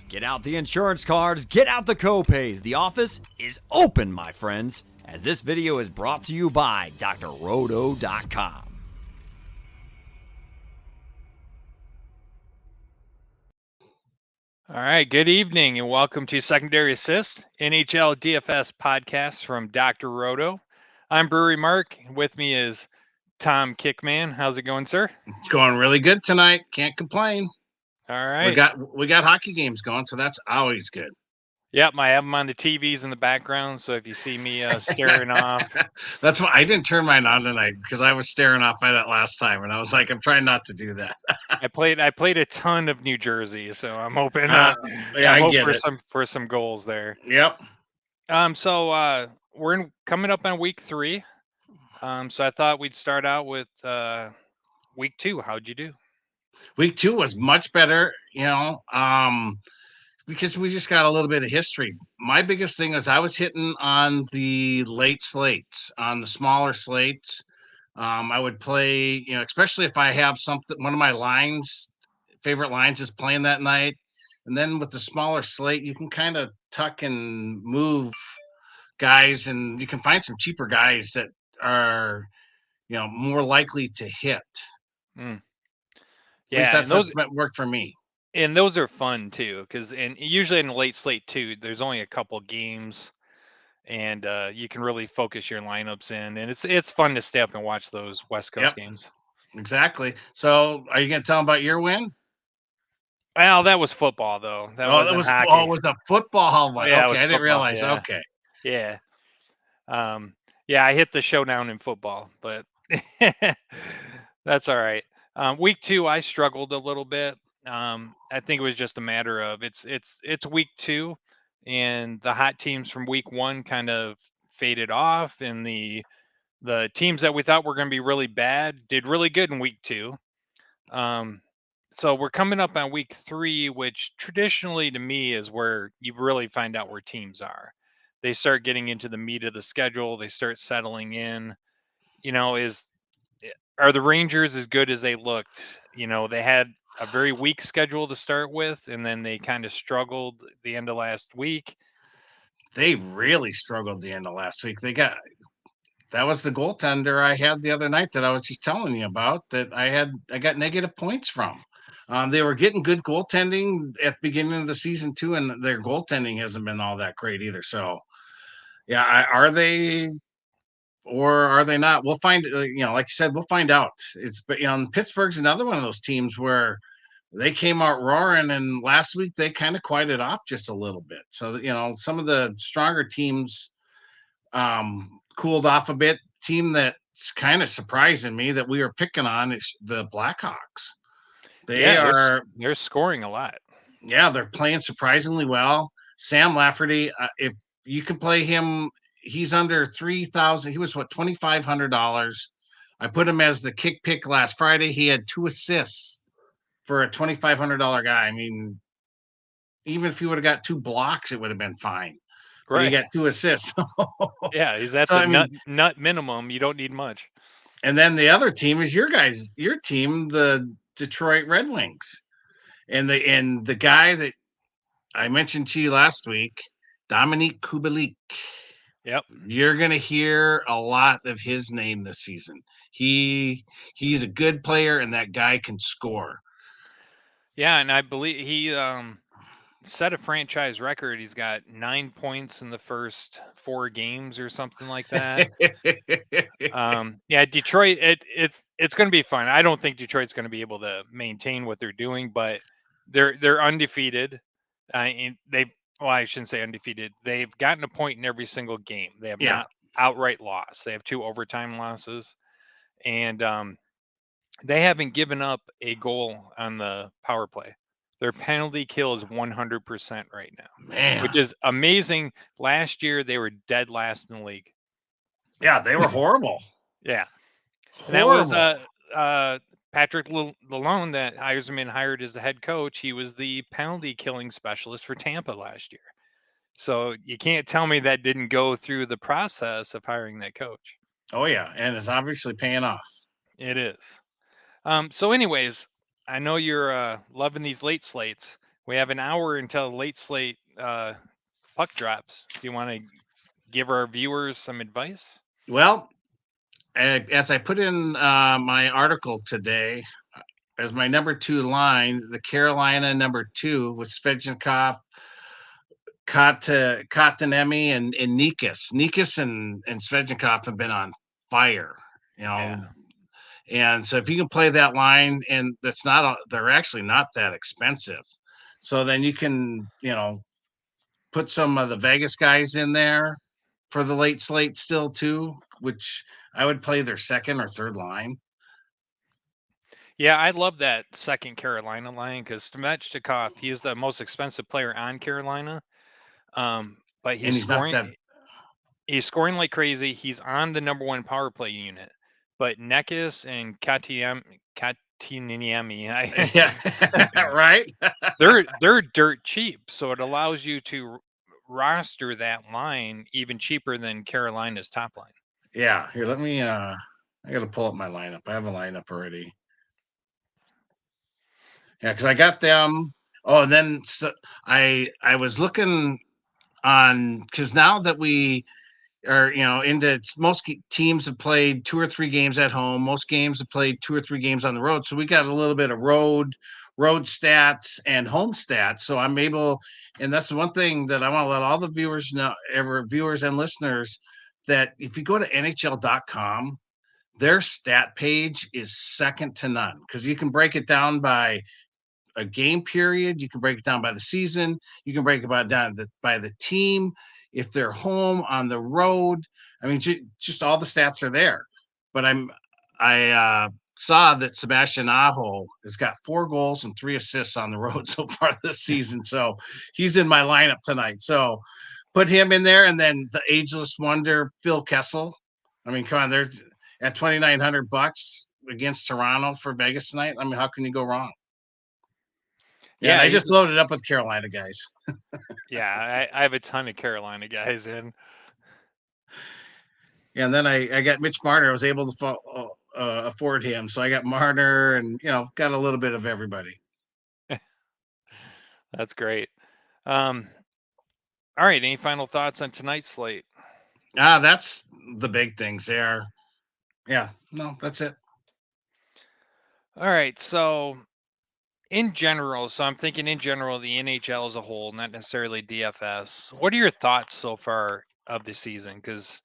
Get out the insurance cards, get out the copays. The office is open, my friends, as this video is brought to you by drroto.com. All right, good evening and welcome to Secondary Assist, NHL DFS podcast from Dr. Roto. I'm Brewery Mark. With me is Tom Kickman. How's it going, sir? It's going really good tonight. Can't complain. All right. We got hockey games going, so that's always good. Yep, I have them on the TVs in the background, so if you see me staring off. That's why I didn't turn mine on tonight, because I was staring off at it last time, and I was like, I'm trying not to do that. I played a ton of New Jersey, so I'm hoping for some goals there. Yep. So we're coming up on week 3. So I thought we'd start out with week 2. How'd you do? Week 2 was much better, because we just got a little bit of history. My biggest thing is I was hitting on the late slates, on the smaller slates. I would play, especially if I have one of my favorite lines is playing that night. And then with the smaller slate, you can kind of tuck and move guys, and you can find some cheaper guys that are, more likely to hit. Mm. Yeah, at least that's what worked for me. And those are fun too, because usually in the late slate too, there's only a couple games, and you can really focus your lineups in, and it's fun to stay up and watch those West Coast games. Exactly. So, are you going to tell them about your win? Well, that was football though. That was hockey. Oh, it was the football one. Yeah, okay, I didn't realize. Yeah. Okay. Yeah. I hit the showdown in football, but that's all right. Week 2, I struggled a little bit. I think it was just a matter of it's week 2, and the hot teams from week 1 kind of faded off, and the teams that we thought were going to be really bad did really good in week 2. So we're coming up on week 3, which traditionally to me is where you really find out where teams are. They start getting into the meat of the schedule. They start settling in. Are the Rangers as good as they looked? They had a very weak schedule to start with, and then they kind of struggled the end of last week. They really struggled the end of last week. That was the goaltender I had the other night that I was just telling you about, that I got negative points from. They were getting good goaltending at the beginning of the season too, and their goaltending hasn't been all that great either. So, yeah, are they or are they not? We'll find. Like you said, we'll find out. Pittsburgh's another one of those teams where they came out roaring, and last week they kind of quieted off just a little bit. So, some of the stronger teams cooled off a bit. Team that's kind of surprising me that we were picking on is the Blackhawks. They're scoring a lot. Yeah, they're playing surprisingly well. Sam Lafferty, if you can play him, he's under $3,000. He was $2,500. I put him as the kick pick last Friday. He had 2 assists for a $2,500 guy. I mean, even if he would have got 2 blocks, it would have been fine. Right. But he got 2 assists. Yeah, he's at the nut minimum. You don't need much. And then the other team is your team, the Detroit Red Wings. And the guy that I mentioned to you last week, Dominique Kubalik. Yep. You're going to hear a lot of his name this season. He's a good player, and that guy can score. Yeah, and I believe he set a franchise record. He's got 9 points in the first 4 games or something like that. Detroit, it's going to be fun. I don't think Detroit's going to be able to maintain what they're doing, but they're undefeated. I shouldn't say undefeated. They've gotten a point in every single game. They have not outright lost. They have 2 overtime losses, and they haven't given up a goal on the power play. Their penalty kill is 100% right now, man, which is amazing. Last year, they were dead last in the league. Yeah, they were horrible. Yeah. Horrible. That was Patrick Lalonde that Yzerman hired as the head coach. He was the penalty killing specialist for Tampa last year. So you can't tell me that didn't go through the process of hiring that coach. Oh, yeah, and it's obviously paying off. It is. So anyways, I know you're loving these late slates. We have an hour until late slate puck drops. Do you want to give our viewers some advice? Well, as I put in my article today, as my number 2 line, the Carolina number 2 with Svechnikov, Kotkaniemi, and Nikas. Nikas and Svechnikov have been on fire, Yeah. And so if you can play that line, and they're actually not that expensive. So then you can, put some of the Vegas guys in there for the late slate still too, which I would play their second or third line. Yeah, I love that second Carolina line because Svechnikov, he is the most expensive player on Carolina. But And he's not that. he's scoring like crazy. He's on the number 1 power play unit. But Nekis and Kotkaniemi, Yeah, right. they're dirt cheap, so it allows you to roster that line even cheaper than Carolina's top line. Yeah, here, let me. I got to pull up my lineup. I have a lineup already. Yeah, because I got them. Oh, and then I was looking on, because now that we are into, most teams have played 2 or 3 games at home. Most games have played 2 or 3 games on the road. So we got a little bit of road stats and home stats. So I'm able, and that's the one thing that I want to let all the viewers know, viewers and listeners, that if you go to NHL.com, their stat page is second to none, because you can break it down by a game period. You can break it down by the season. You can break it down by the team. If they're home, on the road, I mean, just all the stats are there. But I saw that Sebastian Aho has got 4 goals and 3 assists on the road so far this season. So he's in my lineup tonight. So put him in there, and then the ageless wonder Phil Kessel. I mean, come on, they're at $2,900 against Toronto for Vegas tonight. I mean, how can you go wrong? Yeah, and I just loaded up with Carolina guys. Yeah, I have a ton of Carolina guys in. Yeah, and then I got Mitch Marner. I was able to afford him, so I got Marner, and got a little bit of everybody. That's great. All right, any final thoughts on tonight's slate? That's the big things there. Yeah, no, that's it. All right, so in general, I'm thinking in general, the NHL as a whole, not necessarily DFS. What are your thoughts so far of the season? Because,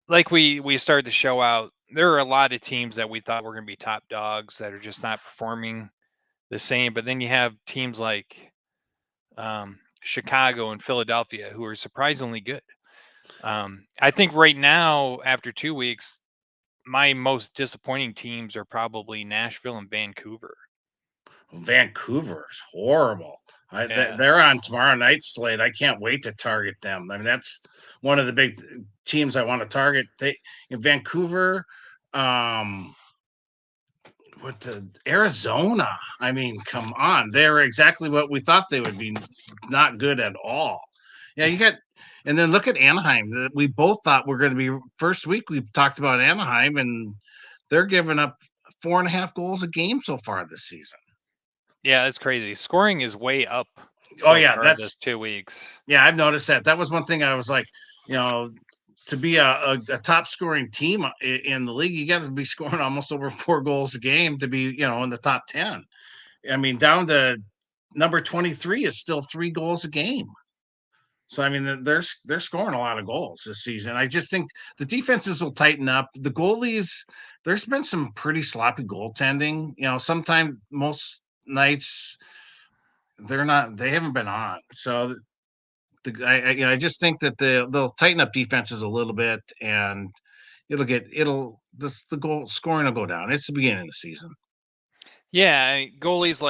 like we started the show out, there are a lot of teams that we thought were going to be top dogs that are just not performing the same. But then you have teams like Chicago and Philadelphia who are surprisingly good. I think right now, after 2 weeks, my most disappointing teams are probably Nashville and Vancouver. Vancouver is horrible. Yeah. They're on tomorrow night's slate. I can't wait to target them. I mean, that's one of the big teams I want to target. In Vancouver, with the Arizona. I mean, come on, they're exactly what we thought they would be. Not good at all. Yeah, and then look at Anaheim. We both thought we're going to be first week. We talked about Anaheim, and they're giving up 4.5 goals a game so far this season. Yeah, that's crazy. Scoring is way up. That's 2 weeks. Yeah, I've noticed that. That was one thing I was like, to be a top scoring team in the league, you got to be scoring almost over 4 goals a game to be, in the top 10. I mean, down to number 23 is still 3 goals a game. So I mean, they're scoring a lot of goals this season. I just think the defenses will tighten up. The goalies, there's been some pretty sloppy goaltending. Sometimes, most nights, they haven't been on. So I just think that they'll tighten up defenses a little bit, and the goal scoring will go down. It's the beginning of the season. Yeah, goalies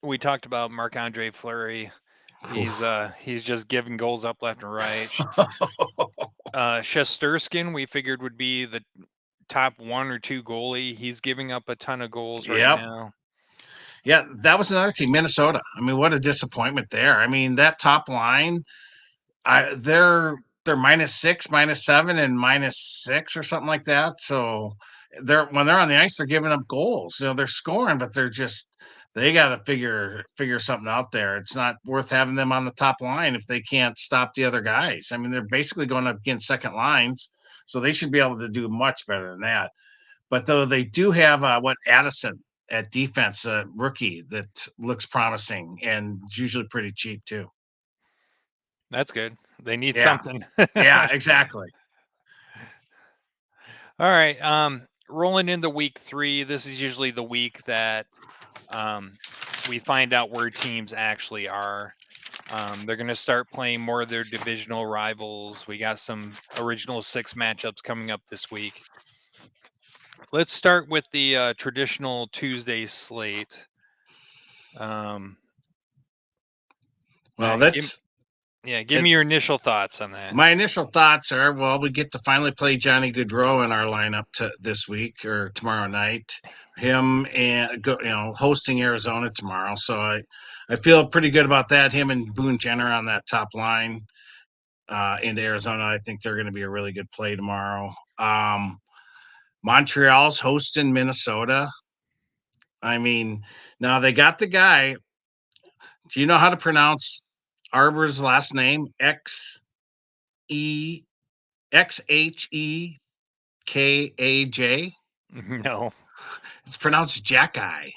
we talked about Marc-Andre Fleury. He's just giving goals up left and right. Shesterkin, we figured would be the top 1 or 2 goalie. He's giving up a ton of goals right now. Yeah, that was another team, Minnesota. I mean, what a disappointment there. I mean, that top line, they're -6, -7, and -6 or something like that. So when they're on the ice, they're giving up goals. They're scoring, but they're just they got to figure something out there. It's not worth having them on the top line if they can't stop the other guys. I mean, they're basically going up against second lines, so they should be able to do much better than that. But though they do have Addison at defense, a rookie that looks promising and is usually pretty cheap too. That's good. They need Yeah. something. Yeah, exactly. All right. Rolling into week 3. This is usually the week that we find out where teams actually are. They're going to start playing more of their divisional rivals. We got some original 6 matchups coming up this week. Let's start with the traditional Tuesday slate. Well, give me your initial thoughts on that. My initial thoughts are, well, we get to finally play Johnny Gaudreau in our lineup this week or tomorrow night. Him and hosting Arizona tomorrow, so I feel pretty good about that. Him and Boone Jenner on that top line into Arizona. I think they're going to be a really good play tomorrow. Montreal's hosting Minnesota. I mean, now they got the guy. Do you know how to pronounce Arbor's last name? Xhekaj? No. It's pronounced Jackeye.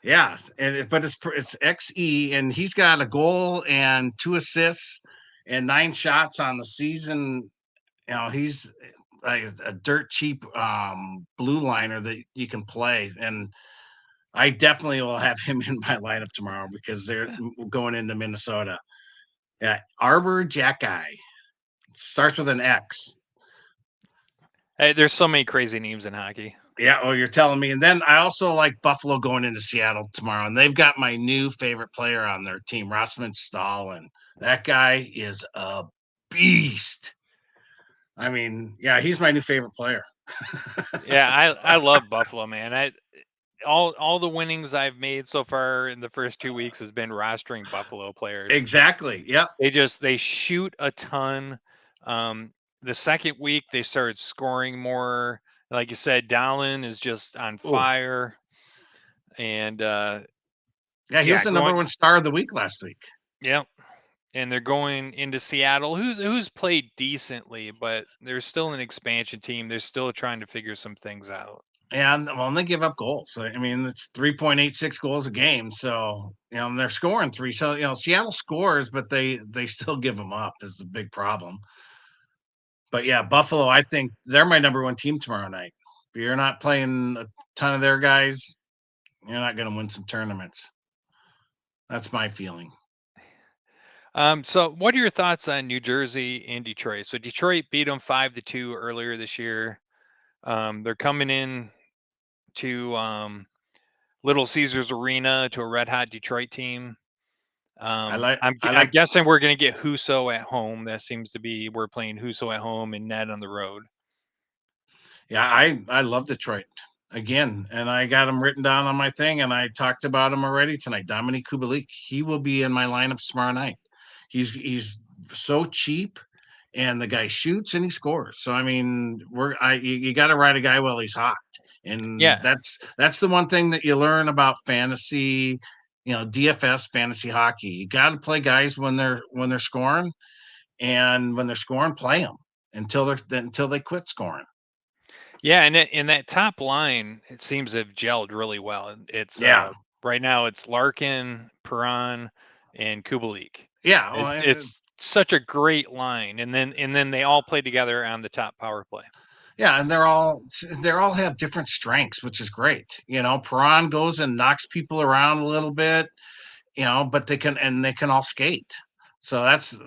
Yeah, but it's XE, and he's got a goal and 2 assists and 9 shots on the season. He's like a dirt cheap blue liner that you can play, and I definitely will have him in my lineup tomorrow because they're going into Minnesota. Yeah, Arbor Jackeye starts with an X. Hey, there's so many crazy names in hockey. Yeah, oh, you're telling me. And then I also like Buffalo going into Seattle tomorrow, and they've got my new favorite player on their team, Rasmus Dahlin. That guy is a beast. I mean, yeah, he's my new favorite player. Yeah, I love Buffalo, man. All the winnings I've made so far in the first 2 weeks has been rostering Buffalo players. Exactly. Yep. They shoot a ton. The second week they started scoring more. Like you said, Dallin is just on fire. And yeah, he was the number 1 star of the week last week. Yep. And they're going into Seattle, who's played decently, but they're still an expansion team. They're still trying to figure some things out. And they give up goals. I mean, it's 3.86 goals a game. So, and they're scoring 3. So, Seattle scores, but they still give them up is the big problem. But yeah, Buffalo, I think they're my number 1 team tomorrow night. If you're not playing a ton of their guys, you're not going to win some tournaments. That's my feeling. So what are your thoughts on New Jersey and Detroit? So Detroit beat them 5-2 earlier this year. They're coming in to Little Caesars Arena to a red hot Detroit team. I'm guessing we're going to get Husso at home. That seems to be we're playing Husso at home and Ned on the road. Yeah, I love Detroit again, and I got him written down on my thing, and I talked about him already tonight. Dominic Kubalik, he will be in my lineups tomorrow night. He's so cheap, and the guy shoots and he scores. So I mean, you got to ride a guy while he's hot, and yeah, that's the one thing that you learn about fantasy. DFS fantasy hockey. You got to play guys when they're scoring, and when they're scoring, play them until they quit scoring. Yeah, and in that top line, it seems to have gelled really well. It's right now it's Larkin, Perron, and Kubalik. Yeah, it's such a great line, and then they all play together on the top power play. Yeah, and they all have different strengths, which is great. Perron goes and knocks people around a little bit, but they can all skate. So that's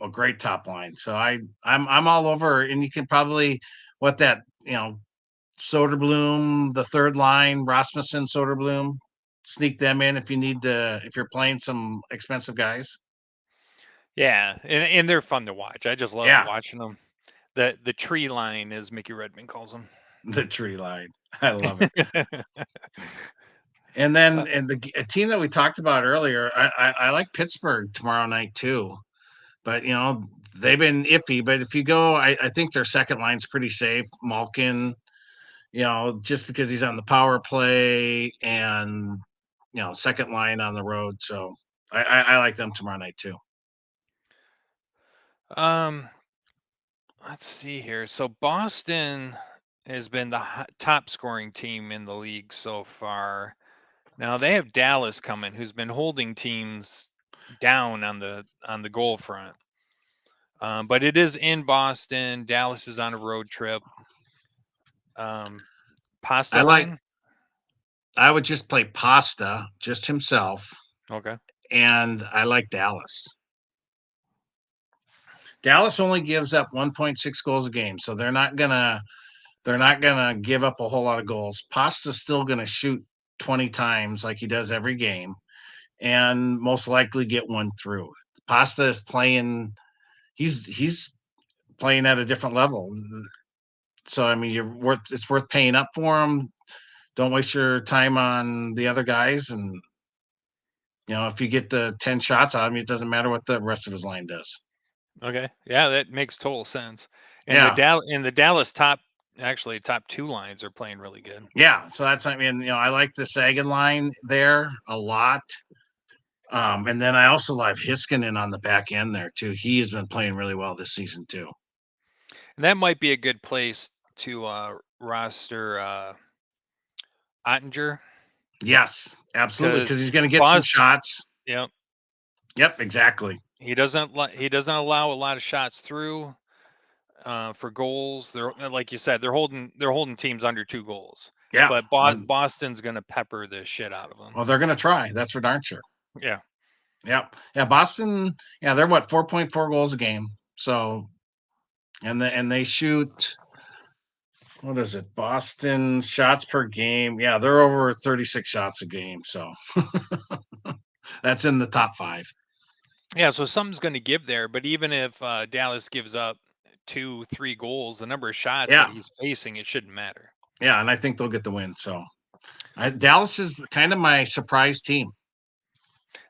a great top line. So I'm all over, and you can probably Soderblom, the third line, Rasmussen, Soderblom, sneak them in if you need to, if you're playing some expensive guys. Yeah, and they're fun to watch. I just love watching them. The tree line, as Mickey Redmond calls them. The tree line. I love it. And then a team that we talked about earlier, I like Pittsburgh tomorrow night too. But they've been iffy. But if you go, I think their second line's pretty safe. Malkin, just because he's on the power play, and second line on the road. So I like them tomorrow night too. Let's see here. So Boston has been the top scoring team in the league so far. Now they have Dallas coming, who's been holding teams down on the goal front. But it is in Boston. Dallas is on a road trip. Pasta line. I would just play Pasta, just himself. Okay. And I like Dallas. Dallas only gives up 1.6 goals a game, so they're not gonna give up a whole lot of goals. Pasta's still gonna shoot 20 times like he does every game, and most likely get one through. Pasta is playing. He's playing at a different level. So I mean, it's worth paying up for him. Don't waste your time on the other guys, and if you get the 10 shots out of him, it doesn't matter what the rest of his line does. Okay. Yeah, that makes total sense. And Yeah. the Dallas top two lines are playing really good. Yeah. So that's, I mean, I like the Sagan line there a lot. And then I also like Hiskinen on the back end there too. He has been playing really well this season too. And that might be a good place to roster Ottinger. Yes, absolutely, because he's going to get some shots. Yep. Yep, exactly. He doesn't allow a lot of shots through for goals. They're, like you said, they're holding teams under 2 goals. Yeah. But Boston's going to pepper the shit out of them. Well, they're going to try. That's for darn sure. Yeah. Yep. Yeah. Boston. Yeah, they're 4.4 goals a game. So, and they shoot. What is it? Boston shots per game. Yeah, they're over 36 shots a game. So that's in the top 5. Yeah, so something's going to give there. But even if Dallas gives up 2-3 goals, the number of shots that he's facing, it shouldn't matter. Yeah, and I think they'll get the win. So Dallas is kind of my surprise team.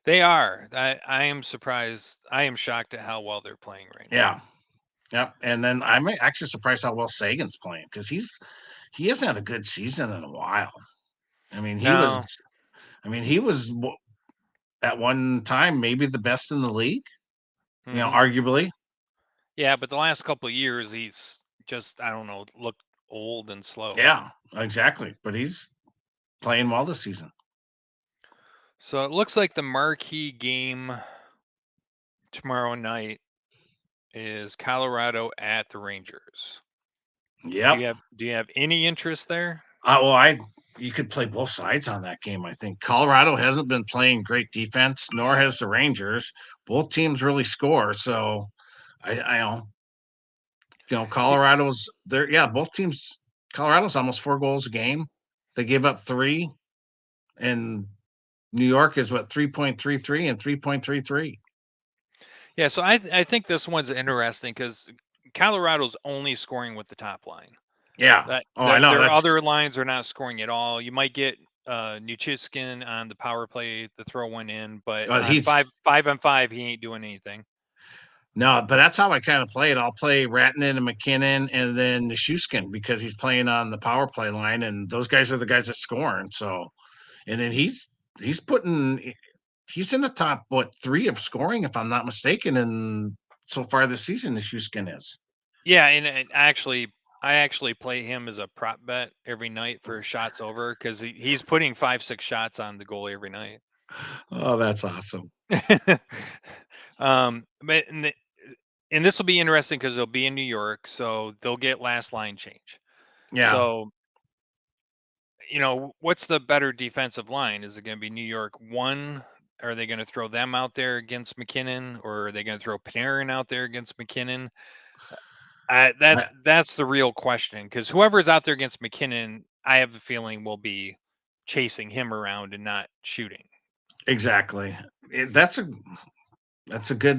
They are. I am surprised. I am shocked at how well they're playing right now. Yeah. Yep. And then I'm actually surprised how well Sagan's playing because he hasn't had a good season in a while. I mean, he was at one time maybe the best in the league, arguably. Yeah, but the last couple of years he's just, I don't know, looked old and slow. Yeah, exactly. But he's playing well this season. So it looks like the marquee game tomorrow night is Colorado at the Rangers. Yeah. Do you have any interest there? You could play both sides on that game. I think Colorado hasn't been playing great defense, nor has the Rangers. Both teams really score, so I Colorado's there. Yeah, both teams. Colorado's almost 4 goals a game. They give up 3, and New York is 3.33 and 3.33. Yeah, so I think this one's interesting because Colorado's only scoring with the top line. Yeah. I know. Their other lines are not scoring at all. You might get Nuchiskin on the power play to throw one in, but he's 5-on-5, he ain't doing anything. No, but that's how I kind of play it. I'll play Ratinen and McKinnon and then Nichushkin because he's playing on the power play line, and those guys are the guys that scoring. So, and then he's in the top 3 of scoring, if I'm not mistaken, and so far this season, Nichushkin is. Yeah, and I actually play him as a prop bet every night for shots over because he's putting 5-6 shots on the goal every night. Oh, that's awesome. But and this will be interesting because they'll be in New York, so they'll get last line change. Yeah. So, what's the better defensive line? Is it going to be New York 1? Are they going to throw them out there against McKinnon, or are they going to throw Panarin out there against McKinnon? That's the real question, because whoever's out there against McKinnon, I have a feeling will be chasing him around and not shooting. Exactly. That's a good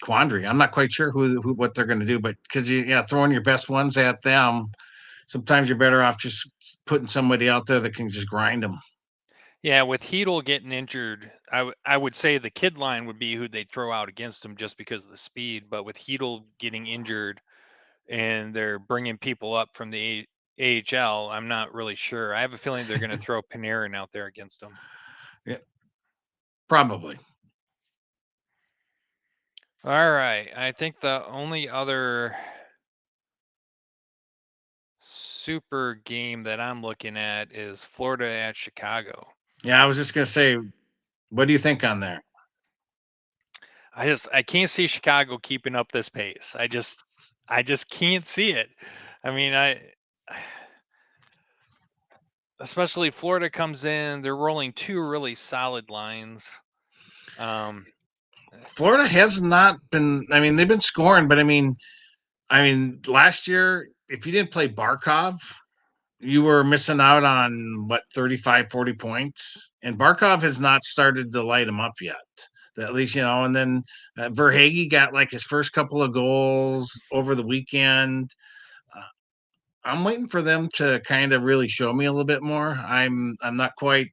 quandary. I'm not quite sure what they're going to do, but because throwing your best ones at them, sometimes you're better off just putting somebody out there that can just grind them. Yeah, with Hedl getting injured, I would say the kid line would be who they'd throw out against him just because of the speed. But with Hedl getting injured, and they're bringing people up from the AHL. I'm not really sure. I have a feeling they're going to throw Panarin out there against them. Yeah, probably. All right. I think the only other super game that I'm looking at is Florida at Chicago. Yeah, I was just gonna say, what do you think on there? I can't see Chicago keeping up this pace. I just can't see it. I mean, especially Florida comes in, they're rolling two really solid lines. Florida has not been. I mean, they've been scoring, but I mean, last year, if you didn't play Barkov, you were missing out on what 35, 40 points. And Barkov has not started to light him up yet. At least, and then Verhage got like his first couple of goals over the weekend. I'm waiting for them to kind of really show me a little bit more. I'm not quite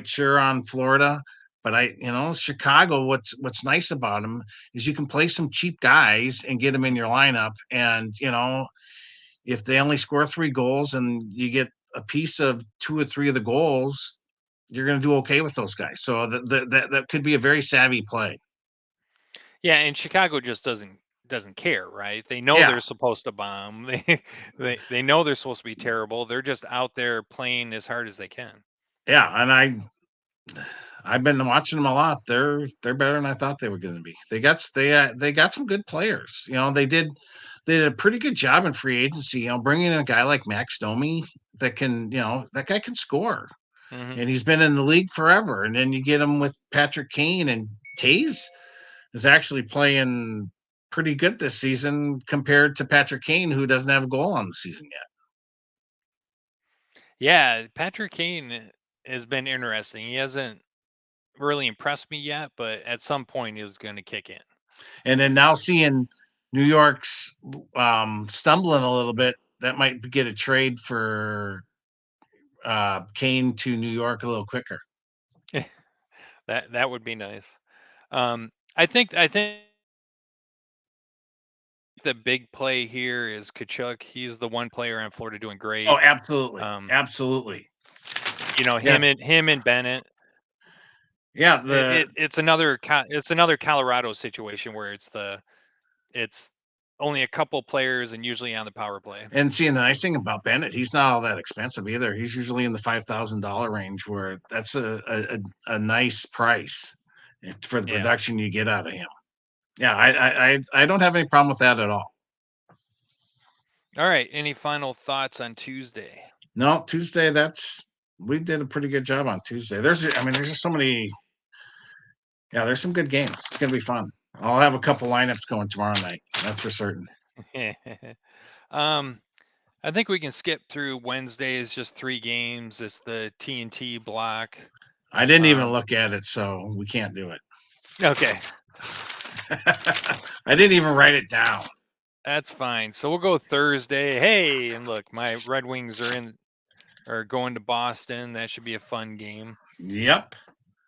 sure on Florida, but Chicago. What's nice about them is you can play some cheap guys and get them in your lineup, and if they only score 3 goals and you get a piece of 2 or 3 of the goals, you're going to do okay with those guys. So that could be a very savvy play. Yeah, and Chicago just doesn't care, right? They know Yeah. they're supposed to bomb. They know they're supposed to be terrible. They're just out there playing as hard as they can. Yeah, and I've been watching them a lot. They're better than I thought they were going to be. They got some good players. They did a pretty good job in free agency. Bringing in a guy like Max Domi that can, that guy can score, and he's been in the league forever. And then you get him with Patrick Kane, and Tays is actually playing pretty good this season compared to Patrick Kane, who doesn't have a goal on the season yet. Yeah, Patrick Kane has been interesting. He hasn't really impressed me yet, but at some point he was going to kick in. And then now seeing New York's stumbling a little bit, that might get a trade for Kane to New York a little quicker. That would be nice. I think the big play here is Kachuk. He's the one player on Florida doing great. Oh, absolutely, absolutely. Him and Bennett. Yeah, it's another Colorado situation where it's only a couple players and usually on the power play. And seeing the nice thing about Bennett, he's not all that expensive either. He's usually in the $5,000 range, where that's a nice price for the production you get out of him. Yeah, I don't have any problem with that at all. All right. Any final thoughts on Tuesday? No, Tuesday. We did a pretty good job on Tuesday. There's just so many. Yeah, there's some good games. It's gonna be fun. I'll have a couple lineups going tomorrow night. That's for certain. I think we can skip through Wednesdays. Just 3 games. It's the TNT block. I didn't even look at it, so we can't do it. Okay. I didn't even write it down. That's fine. So we'll go Thursday. Hey, and look, my Red Wings are going to Boston. That should be a fun game. Yep.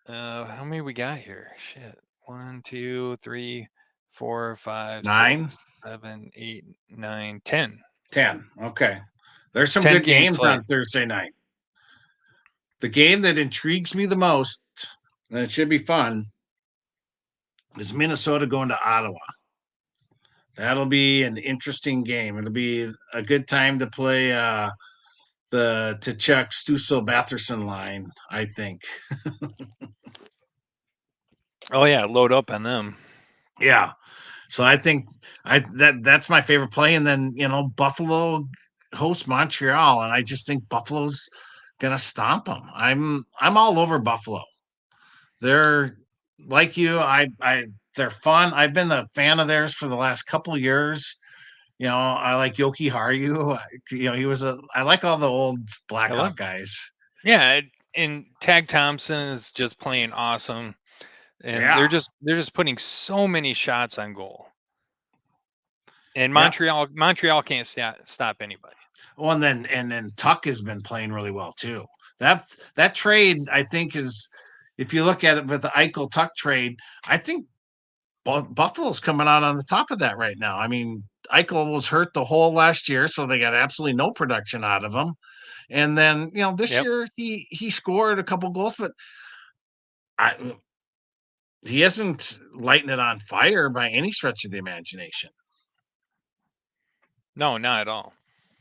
How many we got here? Shit. 1, 2, 3, 4, 5, 9, 6, 7, 8, 9, 10. 10. Okay. There's some good games on Thursday night. The game that intrigues me the most, and it should be fun, is Minnesota going to Ottawa. That'll be an interesting game. It'll be a good time to play the Tkachuk, Stussel, Batherson line, I think. Oh yeah, load up on them. Yeah. So I think that's my favorite play. And then, Buffalo hosts Montreal, and I just think Buffalo's gonna stomp them. I'm all over Buffalo. They're like you. They're fun. I've been a fan of theirs for the last couple of years. I like Yoki Haru. I like all the old Blackhawk guys. Yeah, and Tag Thompson is just playing awesome. And they're just putting so many shots on goal. And Montreal can't stop anybody. Well, and then Tuck has been playing really well too. That trade, I think, is, if you look at it with the Eichel Tuck trade, I think Buffalo's coming out on the top of that right now. I mean, Eichel was hurt the whole last year, so they got absolutely no production out of him. And then, this year he scored a couple goals, but he isn't lighting it on fire by any stretch of the imagination. No, not at all.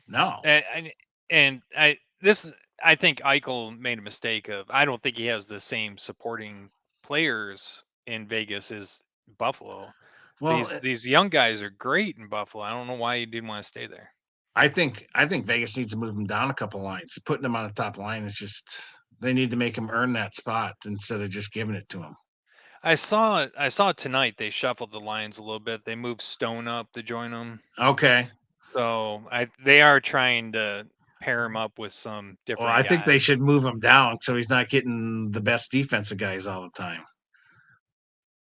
No. I think Eichel made a mistake of. I don't think he has the same supporting players in Vegas as Buffalo. Well, these young guys are great in Buffalo. I don't know why he didn't want to stay there. I think Vegas needs to move him down a couple lines. Putting him on the top line is just they need to make him earn that spot instead of just giving it to him. I saw tonight they shuffled the lines a little bit. They moved Stone up to join them. Okay. So they are trying to pair him up with some different. Well, I think they should move him down so he's not getting the best defensive guys all the time.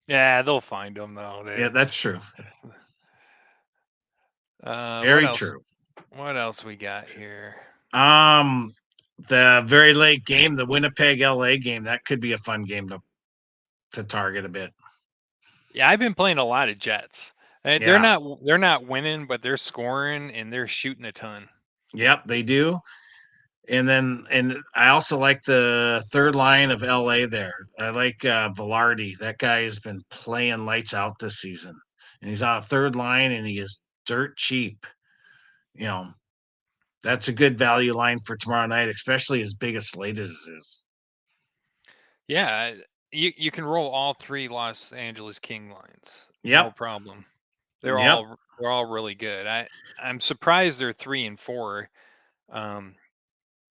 Yeah, they'll find him though. Yeah, that's true. Very true. What else we got here? The very late game, the Winnipeg LA game, that could be a fun game to target a bit. Yeah, I've been playing a lot of Jets. They're not winning, but they're scoring and they're shooting a ton. Yep, they do. And I also like the third line of LA there. I like Velarde. That guy has been playing lights out this season. And he's on a third line and he is dirt cheap. That's a good value line for tomorrow night, especially as big a slate as it is. Yeah, you can roll all three Los Angeles King lines. Yep. No problem. They're all really good. I'm surprised they're 3 and 4.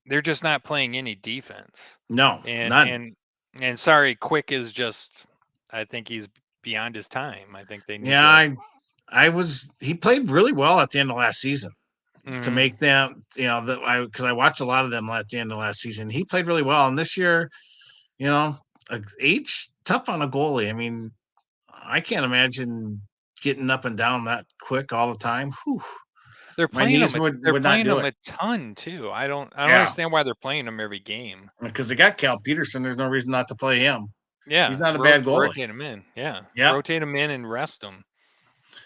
They're just not playing any defense. No, none. And sorry, Quick is just. I think he's beyond his time. I think they need. Yeah, he played really well at the end of last season. Mm-hmm. To make them, because I watched a lot of them at the end of last season. He played really well, and this year, age tough on a goalie. I mean, I can't imagine getting up and down that quick all the time. Whew. They're playing them. They're playing them a ton too. I don't understand why they're playing them every game. Because they got Cal Peterson. There's no reason not to play him. Yeah, he's not a bad goalie. Rotate him in. Yeah, rotate him in and rest him.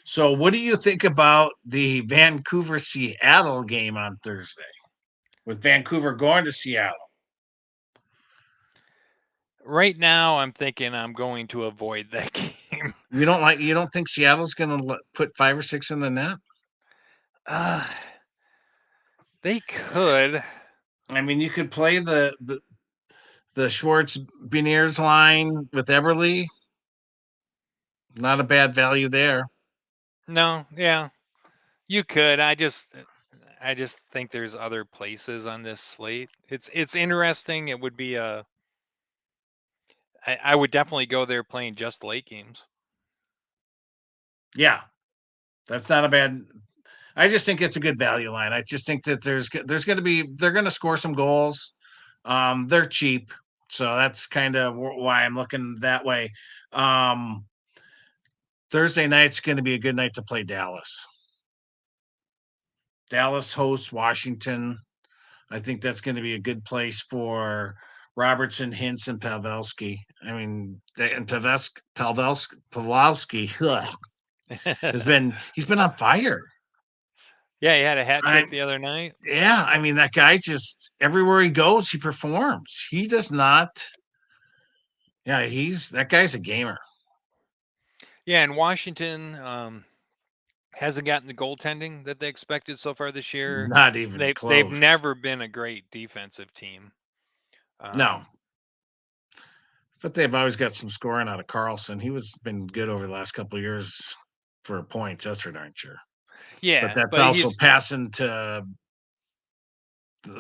So, what do you think about the Vancouver-Seattle game on Thursday? With Vancouver going to Seattle. Right now, I'm thinking I'm going to avoid that game. You don't think Seattle's going to put 5 or 6 in the net? They could. I mean, you could play the Schwartz Beniers line with Eberle. Not a bad value there. No, yeah, you could. I just think there's other places on this slate. It's interesting. It would be I would definitely go there playing just late games. Yeah, that's not a bad. I just think it's a good value line. I just think that there's going to be they're going to score some goals. They're cheap, so that's kind of why I'm looking that way. Thursday night's going to be a good night to play Dallas. Dallas hosts Washington. I think that's going to be a good place for Robertson, Hintz, and Pavelski. I mean, and Pavelski he's been on fire. Yeah, he had a hat trick the other night. Yeah, I mean, that guy just everywhere he goes, he performs. He does not. Yeah, that guy's a gamer. Yeah, and Washington hasn't gotten the goaltending that they expected so far this year. Not even close. They've never been a great defensive team. No. But they've always got some scoring out of Carlson. He's been good over the last couple of years for points. That's for darn sure. Yeah. But that's also passing to,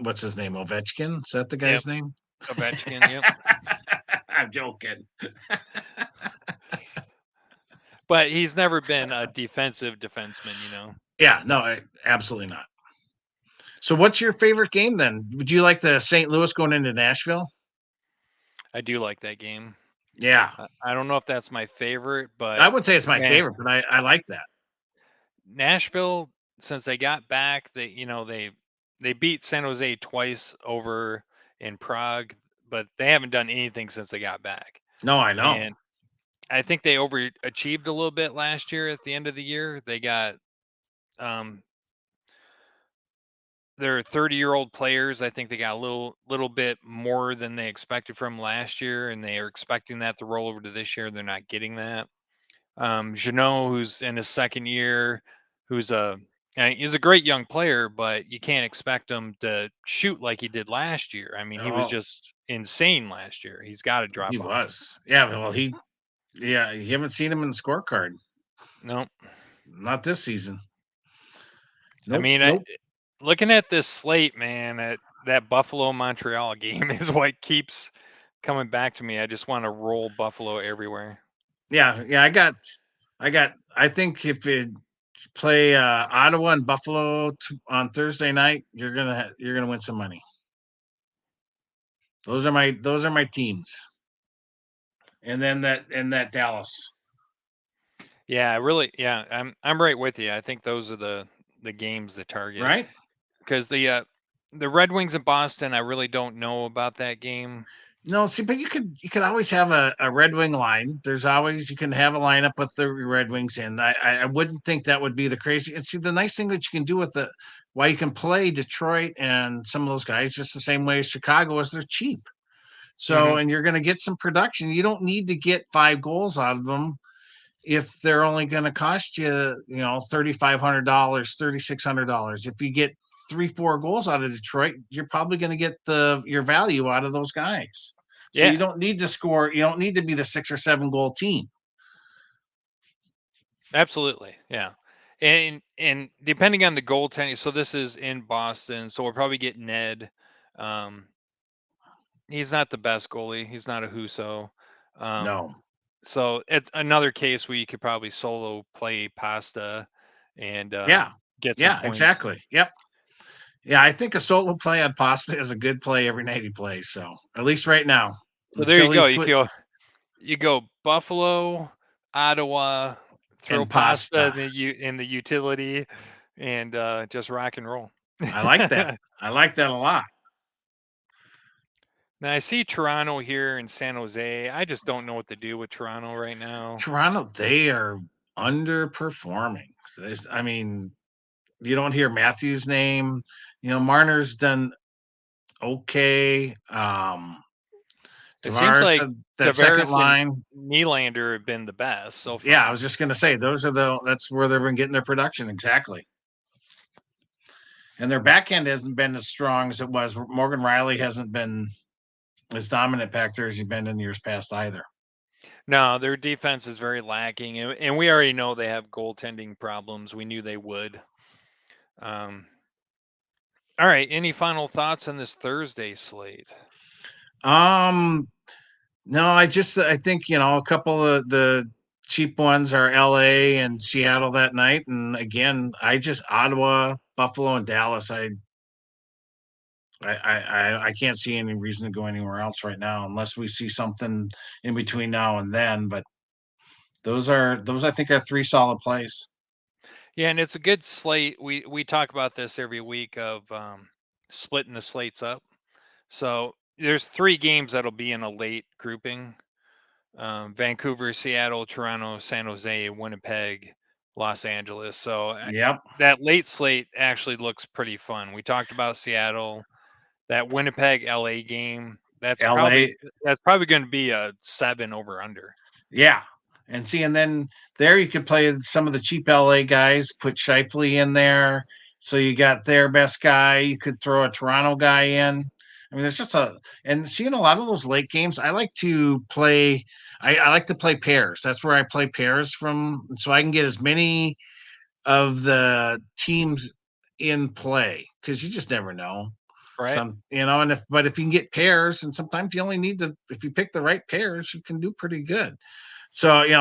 what's his name, Ovechkin? Is that the guy's name? Ovechkin, yep. I'm joking. But he's never been a defensive defenseman, Yeah, no, absolutely not. So what's your favorite game then? Would you like the St. Louis going into Nashville? I do like that game. Yeah. I don't know if that's my favorite, but I would say it's my favorite, but I like that. Nashville, since they got back, they beat San Jose twice over in Prague, but they haven't done anything since they got back. No, I know. I think they overachieved a little bit last year at the end of the year. They got um, their 30-year-old players. I think they got a little bit more than they expected from last year, and they are expecting that to roll over to this year. They're not getting that. Jeannot, who's in his second year, who's he's a great young player, but you can't expect him to shoot like he did last year. I mean, he was Oh, just insane last year. He's got to he drop off. was. Yeah, well, you haven't seen him in the scorecard. No, Not this season. I Nope, mean, nope. looking at this slate, man, that Buffalo Montreal game is what keeps coming back to me. I just want to roll Buffalo everywhere. Yeah, yeah. I think if it play Ottawa and Buffalo on Thursday night, you're gonna win some money. Those are my teams, and then that Dallas. Yeah, yeah, I'm right with you. I think those are the games to target. Right? Because the Red Wings in Boston, I really don't know about that game. No, see, but you could always have a Red Wing line. There's always you can have a lineup with the Red Wings in. I wouldn't think that would be the crazy. And see, the nice thing that you can do with why you can play Detroit and some of those guys just the same way as Chicago is they're cheap. So, Hmm. and you're going to get some production. You don't need to get 5 goals out of them if they're only going to cost you, $3,500, $3,600. If you get 3-4 goals out of Detroit, you're probably going to get your value out of those guys. So you Yeah, don't need to score. You don't need to be the 6 or 7 goal team. absolutely. Yeah. And depending on the goaltending, so this is in Boston, so we'll probably get Ned. Um, he's not the best goalie. He's not a Huso. Um, No. so it's another case where you could probably solo play Pasta and Yeah. get some Yeah. points. Exactly. Yep. Yeah, I think a solo play on Pasta is a good play every night he plays. So at least right now, So there you until he go. quit You go Buffalo, Ottawa, throw and Pasta Pasta. in the utility, and just rock and roll. I like that. I like that a lot. Now I see Toronto here in San Jose. I just don't know what to do with Toronto right now. Toronto, they are underperforming. I mean, you don't hear Matthews' name. Marner's done okay. It seems Tavares, like that second Tavares and line. Nylander have been the best so Yeah, I far. was just gonna say that's where they've been getting their production exactly. And their backhand hasn't been as strong as it was. Morgan Riley hasn't been as dominant back there as he's been in years past either. No, their defense is very lacking, and we already know they have goaltending problems. We knew they would. Um, all right. Any final thoughts on this Thursday slate? Um, no, I think a couple of the cheap ones are LA and Seattle that night. And again, I just Ottawa, Buffalo, and Dallas. I can't see any reason to go anywhere else right now unless we see something in between now and then. But those I think are 3 solid plays. Yeah, and it's a good slate. We talk about this every week of splitting the slates up. So there's 3 games that'll be in a late grouping: Vancouver, Seattle, Toronto, San Jose, Winnipeg, Los Angeles. So Yep. that late slate actually looks pretty fun. We talked about Seattle, that Winnipeg LA game. LA. That's probably going to be a 7 over under. Yeah. And then there you could play some of the cheap LA guys, put Shifley in there. So you got their best guy. You could throw a Toronto guy in. I mean, and seeing a lot of those late games, I like to play. I like to play pairs. That's where I play pairs from. So I can get as many of the teams in play because you just never know. Right. But if you can get pairs, and sometimes you only need to, if you pick the right pairs, you can do pretty good. So, you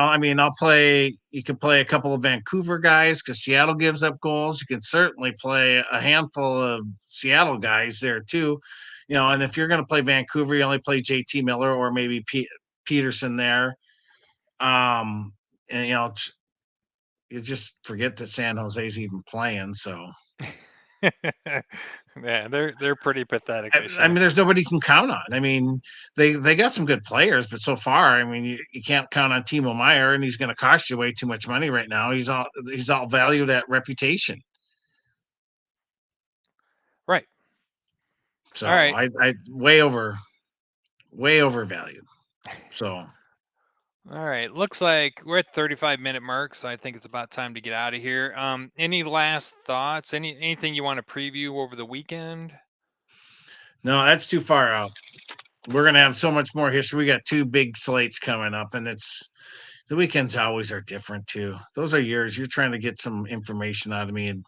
can play a couple of Vancouver guys because Seattle gives up goals. You can certainly play a handful of Seattle guys there too. And if you're going to play Vancouver, you only play JT Miller or maybe Peterson there. And, you just forget that San Jose's even playing. So, Yeah, they're pretty pathetic this I year. mean, there's nobody you can count on. I mean, they got some good players, but so far, I mean, you can't count on Timo Meyer, and he's going to cost you way too much money right now. He's all valued at reputation. Right. So All right. I way overvalued. So All right. Looks like we're at 35-minute mark, so I think it's about time to get out of here. Any last thoughts? Anything you want to preview over the weekend? no, that's too far out. We're gonna have so much more history. We got 2 big slates coming up, and the weekends always are different too. Those are yours. You're trying to get some information out of me, and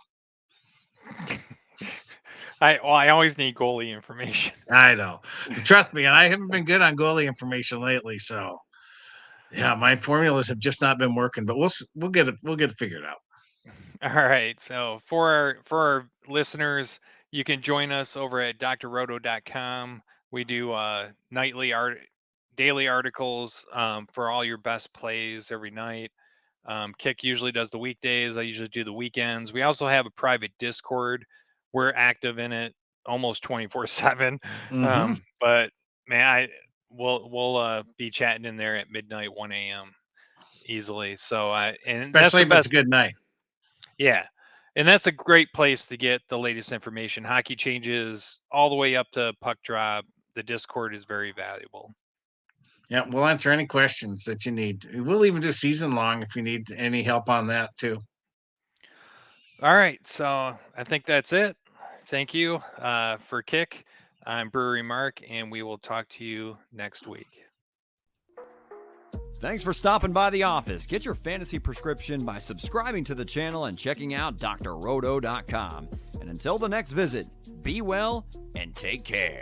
I always need goalie information. I know. Trust me, and I haven't been good on goalie information lately. So yeah, my formulas have just not been working. But we'll get it figured out. All right. So for our listeners, you can join us over at drroto.com. We do daily articles for all your best plays every night. Kick usually does the weekdays. I usually do the weekends. We also have a private Discord. We're active in it almost 24/7. Mm-hmm. But man, we'll be chatting in there at midnight, 1 a.m. easily. So and that's Especially the if it's a best. good night. Yeah. And that's a great place to get the latest information. Hockey changes all the way up to puck drop. The Discord is very valuable. Yeah, we'll answer any questions that you need. We'll even do season long if you need any help on that too. All right. So I think that's it. Thank you for Kick. I'm Brewery Mark, and we will talk to you next week. Thanks for stopping by the office. Get your fantasy prescription by subscribing to the channel and checking out drroto.com. And until the next visit, be well and take care.